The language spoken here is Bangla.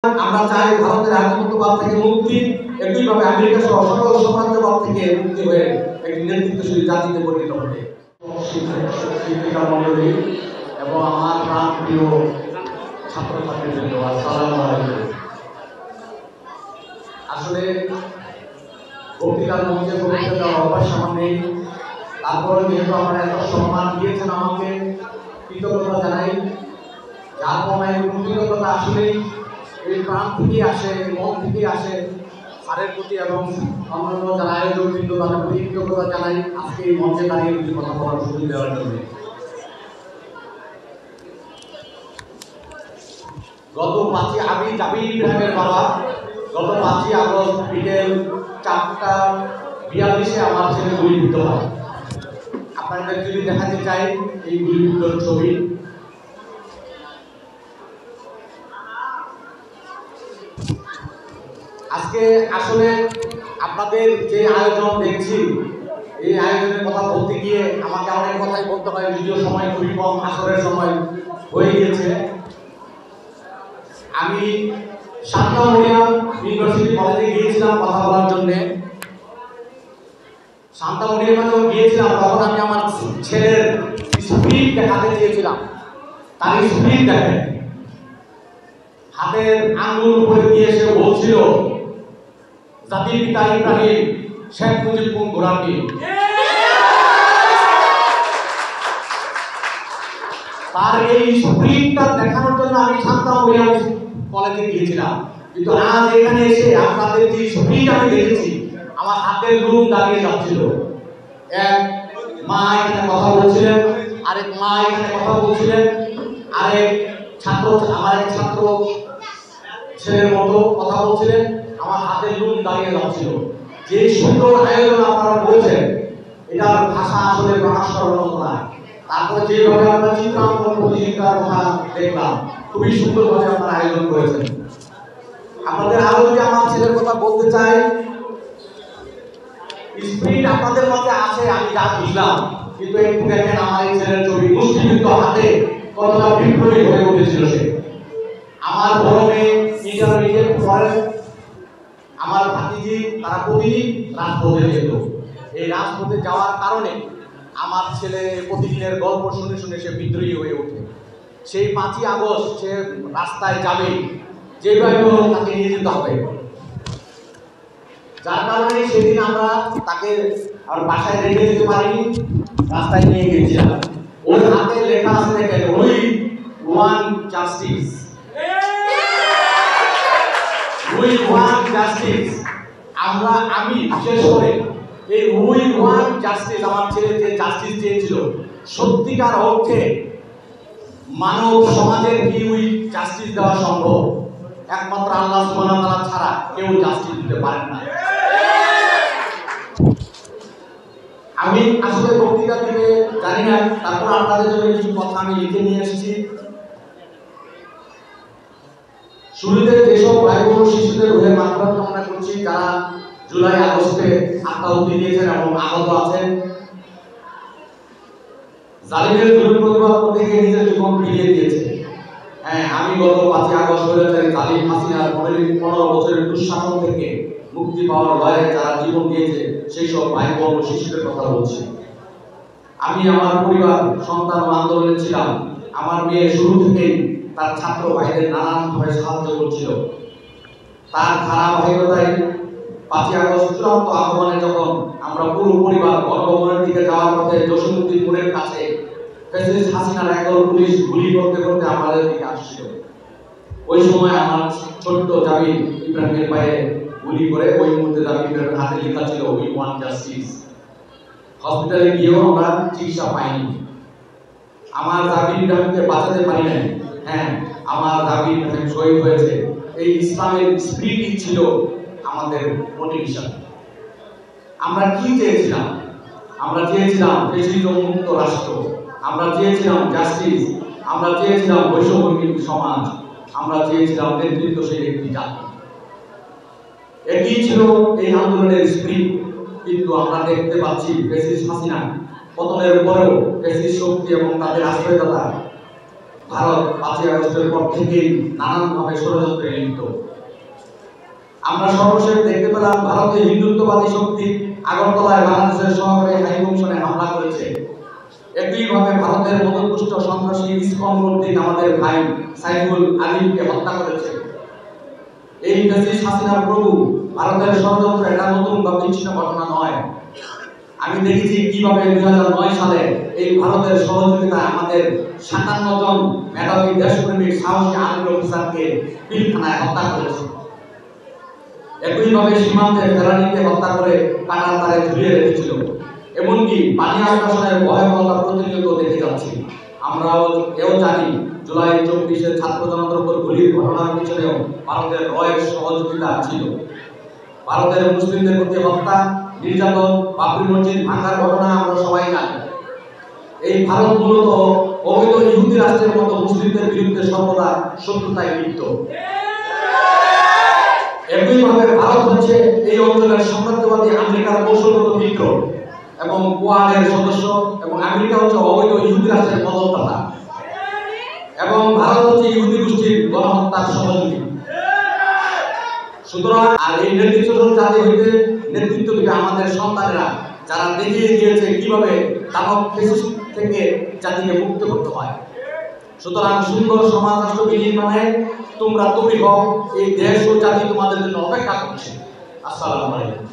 আমরা চাই ভারতের আধিপত্যবাদ থেকে মুক্তি, একইভাবে আমেরিকা সহ সকল সাম্রাজ্যবাদ থেকে মুক্তি হয়ে একটি নেতৃত্বশীল জাতিতে পরিণত হবে। শিক্ষিকা মণ্ডলী এবং আমার প্রাণপ্রিয় ছাত্রছাত্রীবৃন্দ, আসসালামু আলাইকুম। আসলে বক্তৃতার মঞ্চে বক্তৃতা দেওয়ার অভ্যাস আমার নেই, তারপরে যেহেতু আপনারা এত সম্মান দিয়েছেন আমাকে, কৃতজ্ঞতা জানাই। যার ফলে কৃতজ্ঞতা আসলেই এই প্রাণ থেকে আসে, মন থেকে আসে স্যারের প্রতি এবং অন্যান্য যারা আয়োজক কিন্তু তাদের প্রতি কৃতজ্ঞতা জানাই আজকে এই মঞ্চে দাঁড়িয়ে কিছু কথা বলার সুযোগ দেওয়ার জন্য। গত 5ই আমি জাবির ইব্রাহিমের বাবা, গত 5ই আগস্ট বিকেল 4:42 আমার ছেলে গুলিবিদ্ধ হয়। আপনাদের যদি দেখাতে চাই এই গুলিবিদ্ধর ছবি। আজকে আসলে আপনাদের যে আয়োজন দেখছি, এই আয়োজনের কথা বলতে গিয়ে আমাকে অনেক কথাই বলতে হয়, যদিও সময় খুবই কম, আসরের সময় হয়ে গিয়েছে। আমি শান্তা মরিয়াম ইউনিভার্সিটি কলেজে গিয়েছিলাম কথা বলার জন্যে। শান্তা মরিয়ামে যখন গিয়েছিলাম তখন আমি আমার ছেলের স্পিড দেখাতে চেয়েছিলাম। তার স্পিড দেখেন, হাতের আঙ্গুল উপরে দিয়ে সে বলছিল জাতির পিতা ইব্রাহিম, শেখ মুজিব কোন গোলামী। তার এই স্পিডটা দেখানোর জন্য আমি শান্তা মরিয়াম কলেজে গিয়েছিলাম, কিন্তু আজ এখানে এসে আপনাদের যে স্পিড আমি দেখেছি, আমার হাতের লুম দাঁড়িয়ে যাচ্ছিল। এক মা এখানে কথা বলছিলেন, আরেক মা এখানে কথা বলছিলেন, আরেক ছাত্র, আমার এক ছাত্র ছেলের মতো কথা বলছিলেন, আমার হাতের লুম দাঁড়িয়ে যাচ্ছিল। যে সুন্দর আয়োজন আপনারা করেছেন, এটার ভাষা আসলে প্রকাশ করার মতো না। তারপরে যেভাবে আমরা চিত্রাঙ্কন প্রতিযোগিতার কথা দেখলাম, খুবই সুন্দরভাবে আপনারা আয়োজন করেছেন। আপনাদের আরো যদি আমার ছেলের কথা বলতে চাই, স্পিড আপনাদের মধ্যে আছে আমি যা বুঝলাম, কিন্তু একটু দেখেন আমার এই ছেলের ছবি, মুষ্টিবদ্ধ হাতে কতটা বিপ্লবী হয়ে উঠেছিল সে। আমার বড় মেয়ে ইন্টারমিডিয়েট পড়ে, আমার ভাতিজি তারা প্রতিদিন রাজপথে যেত। এই রাজপথে যাওয়ার কারণে আমার ছেলে প্রতিদিনের গল্প শুনে শুনে সে বিদ্রোহী হয়ে ওঠে। সেই 5ই আগস্ট সে রাস্তায় যাবে, যেভাবে তাকে নিয়ে যেতে হবে। যার কারণে সেদিন আমরা তাকে আর বাসায় রেখে যেতে পারিনি, রাস্তায় নিয়ে গিয়েছিলাম। ওর হাতে লেখা আছে দেখেন, we want justice, we want justice. আমি বিশেষ করে এই উই ওয়ান্ট জাস্টিস, আমার ছেলে যে জাস্টিস চেয়েছিল, সত্যিকার অর্থে মানব সমাজের কি উই জাস্টিস দেওয়া সম্ভব? একমাত্র আল্লাহ সুবহানাহু ওয়া তাআলা ছাড়া কেউ জাস্টিস দিতে পারেন না। আমি আসলে বক্তৃতা দিতে জানি না, তারপর আপনাদের জন্য কিছু কথা আমি লিখে নিয়ে এসেছি। শুরুতে যেসব ভাই বোন শিশুদের রুহের মাগফিরাত কামনা করছি, যারা জুলাই আগস্টে আত্মাহুতি দিয়েছেন এবং আহত আছেন। জালিমের জুলুম প্রতিবাদ করতে গিয়ে নিজের জীবন ফিরিয়ে দিয়েছে। হ্যাঁ, আমি গত 5ই আগস্ট জালিম হাসিনার 15 বছরের দুঃশাসন থেকে মুক্তি পাওয়ার লড়াইয়ে যারা জীবন দিয়েছে সেই সব ভাই বোন ও শিশুদের কথা বলছি। আমি আমার পরিবার, সন্তান ও আন্দোলনে ছিলাম। আমার মেয়ে শুরু থেকেই তার ছাত্র ভাইদের নানানভাবে সাহায্য করছিল। তার ধারাবাহিকতায় 5ই আগস্ট চূড়ান্ত আহ্বানে যখন আমরা পুরো পরিবার গণভবনের দিকে যাওয়ার পথে জসীমউদ্দিনপুরের কাছে ফ্যাসিস্ট হাসিনার একদল পুলিশ গুলি করতে করতে আমাদের দিকে আসছিল, ওই সময় আমার ছোট্ট জাবির ইব্রাহিমের পায়ে গুলি করে ওই মুহূর্তে জাবির ইব্রাহিমের হাতে লেখা ছিল উই ওয়ান্ট জাস্টিস। হসপিটালে গিয়েও আমরা চিকিৎসা পাইনি। আমার জাবির ইব্রাহিমকে বাঁচাতে পারি নাই। হ্যাঁ, আমার জাবির ইব্রাহিম শহীদ হয়েছে। এই ইসলামের স্পিরিট ছিল আমাদের মোটিভেশন। আমরা কি চেয়েছিলাম? আমরা চেয়েছিলাম ফ্যাসিজম মুক্ত রাষ্ট্র, আমরা চেয়েছিলাম জাস্টিস, আমরা চেয়েছিলাম বৈষম্যহীন সমাজ, আমরা চেয়েছিলাম নেতৃত্বশীল একটি জাতি। এটি ছিল এই আন্দোলনের স্পিরিট। কিন্তু আমরা দেখতে পাচ্ছি ফ্যাসিস্ট হাসিনা পতনের পরেও ফ্যাসিস্ট শক্তি এবং তাদের আশ্রয়দাতা ভারত 5ই আগস্টের পর থেকেই নানানভাবে ষড়যন্ত্রে লিপ্ত। আমরা সর্বশেষ দেখতে পেলাম ভারতের হিন্দুত্ববাদী শক্তি আগরতলায় বাংলাদেশের সহকারী হাইকমিশনে হামলা করেছে। একইভাবে ভারতের মদতপুষ্ট সন্ত্রাসী ইসকন কর্তৃক আমাদের ভাই সাইফুল আলীমকে হত্যা করেছে। এই ফ্যাসিস্ট হাসিনার প্রভু ভারতের ষড়যন্ত্র এটা নতুন বা বিচ্ছিন্ন ঘটনা নয়। আমি দেখেছি কিভাবে 2009 সালে এই ভারতের সহযোগিতায় আমাদের 57 জন মেধাবী দেশপ্রেমিক সাহসী আর্মি অফিসারকে পিলখানায় হত্যা করেছে। একইভাবে সীমান্তে ফেরানিকে হত্যা করে কাটার তারে ঝুলিয়ে রেখেছিল। এমনকি পানি আগ্রাসনের ভয়াবহতা প্রতিনিয়ত দেখে যাচ্ছি। আমরাও এও জানি জুলাই 24-এর ছাত্র জনতার উপর গুলির ঘটনার পিছনেও ভারতের রয়ের সহযোগিতা ছিল। ভারতের মুসলিমদের প্রতি হত্যা, নির্যাতন, বাবরি মসজিদ ভাঙার ঘটনা আমরা সবাই জানি। এই ভারত মূলত অবৈধ ইহুদি রাষ্ট্রের মতো মুসলিমদের বিরুদ্ধে সর্বদা শত্রুতায় লিপ্ত। একইভাবে ভারত হচ্ছে এই অঞ্চলের সাম্রাজ্যবাদী আমেরিকার কৌশলগত মিত্র এবং কোয়াডের সদস্য, এবং আমেরিকা হচ্ছে অবৈধ ইহুদি রাষ্ট্রের মদতদাতা, এবং ভারত হচ্ছে ইহুদি গোষ্ঠীর গণহত্যার সহযোগী। সুতরাং আর এই নেতৃত্বশীল জাতি হইতে নেতৃত্ব দিবে আমাদের সন্তানেরা, যারা দেখিয়ে গিয়েছে কিভাবে দানব ফ্যাসিস্ট থেকে জাতিকে মুক্ত করতে হয়। সুতরাং সুন্দর সমাজ রাষ্ট্র বিনির্মাণে তোমরা তৈরি হও, এই দেশ ও জাতি তোমাদের জন্য অপেক্ষা করছে। আসসালামু আলাইকুম।